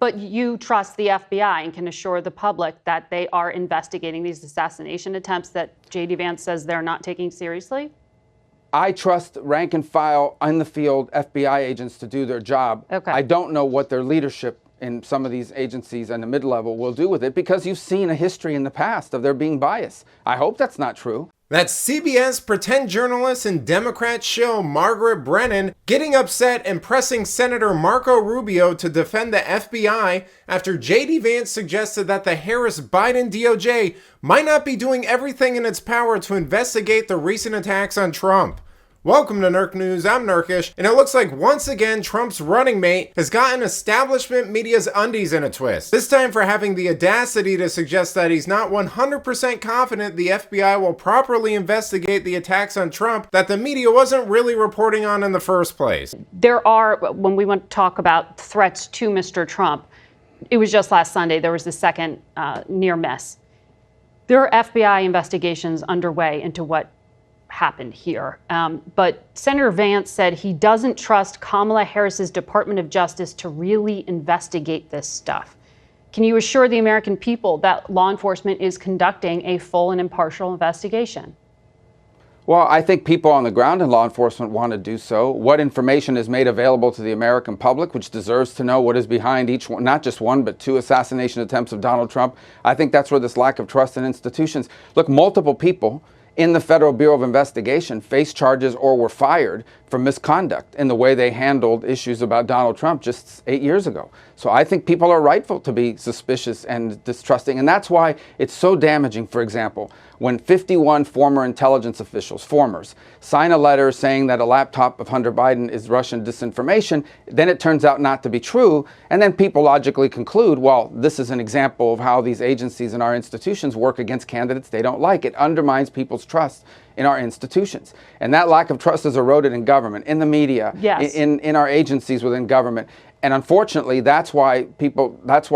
But you trust the FBI and can assure the public that they are investigating these assassination attempts that J.D. Vance says they're not taking seriously? I trust rank and file in the field FBI agents to do their job. Okay. I don't know what their leadership in some of these agencies and the mid-level will do with it, because you've seen a history in the past of there being bias. I hope that's not true. That's CBS pretend journalist and Democrat shill Margaret Brennan getting upset and pressing Senator Marco Rubio to defend the FBI after J.D. Vance suggested that the Harris-Biden DOJ might not be doing everything in its power to investigate the recent attacks on Trump. Welcome to Nerk News, I'm Nerkish, and it looks like once again Trump's running mate has gotten establishment media's undies in a twist. This time for having the audacity to suggest that he's not 100% confident the FBI will properly investigate the attacks on Trump that the media wasn't really reporting on in the first place. There are, when we want to talk about threats to Mr. Trump, it was just last Sunday, there was the second near miss. There are FBI investigations underway into what happened here. But Senator Vance said he doesn't trust Kamala Harris's Department of Justice to really investigate this stuff. Can you assure the American people that law enforcement is conducting a full and impartial investigation? Well, I think people on the ground in law enforcement want to do so. What information is made available to the American public, which deserves to know what is behind each one, not just one, but two assassination attempts of Donald Trump. I think that's where this lack of trust in institutions. Look, multiple people in the Federal Bureau of Investigation faced charges or were fired for misconduct in the way they handled issues about Donald Trump just 8 years ago. So I think people are rightful to be suspicious and distrusting. And that's why it's so damaging, for example, when 51 former intelligence officials, formers, sign a letter saying that a laptop of Hunter Biden is Russian disinformation, then it turns out not to be true. And then people logically conclude, well, this is an example of how these agencies and our institutions work against candidates they don't like. It undermines people's trust in our institutions. And that lack of trust is eroded in government, in the media, yes, in our agencies within government. And unfortunately, that's why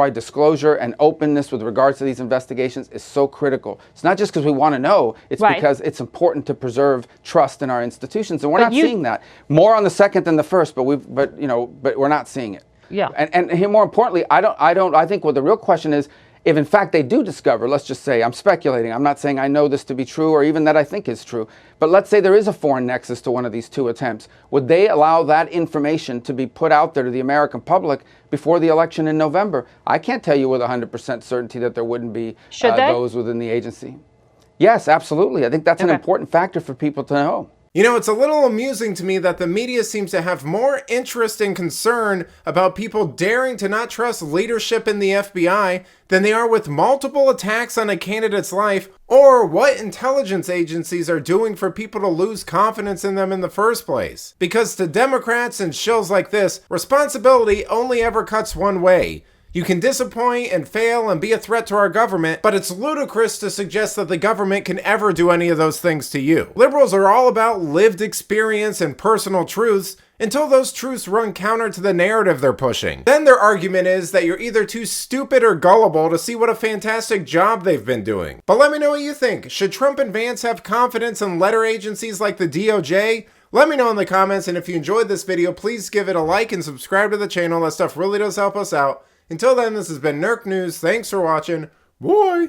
disclosure and openness with regards to these investigations is so critical. It's not just because we want to know, it's right, because it's important to preserve trust in our institutions. And we're not seeing that. More on the second than the first, but we're not seeing it. Yeah. And more importantly, I think what the real question is, if in fact they do discover, let's just say, I'm speculating, I'm not saying I know this to be true or even that I think is true, but let's say there is a foreign nexus to one of these two attempts. Would they allow that information to be put out there to the American public before the election in November? I can't tell you with 100% certainty that there wouldn't be those within the agency. Yes, absolutely. I think that's an important factor for people to know. You know, it's a little amusing to me that the media seems to have more interest and concern about people daring to not trust leadership in the FBI than they are with multiple attacks on a candidate's life, or what intelligence agencies are doing for people to lose confidence in them in the first place. Because to Democrats and shills like this, responsibility only ever cuts one way. You can disappoint and fail and be a threat to our government, but it's ludicrous to suggest that the government can ever do any of those things to you. Liberals are all about lived experience and personal truths until those truths run counter to the narrative they're pushing. Then their argument is that you're either too stupid or gullible to see what a fantastic job they've been doing. But let me know what you think. Should Trump and Vance have confidence in letter agencies like the DOJ? Let me know in the comments, and if you enjoyed this video, please give it a like and subscribe to the channel. That stuff really does help us out. Until then, this has been Nerk News. Thanks for watching. Bye!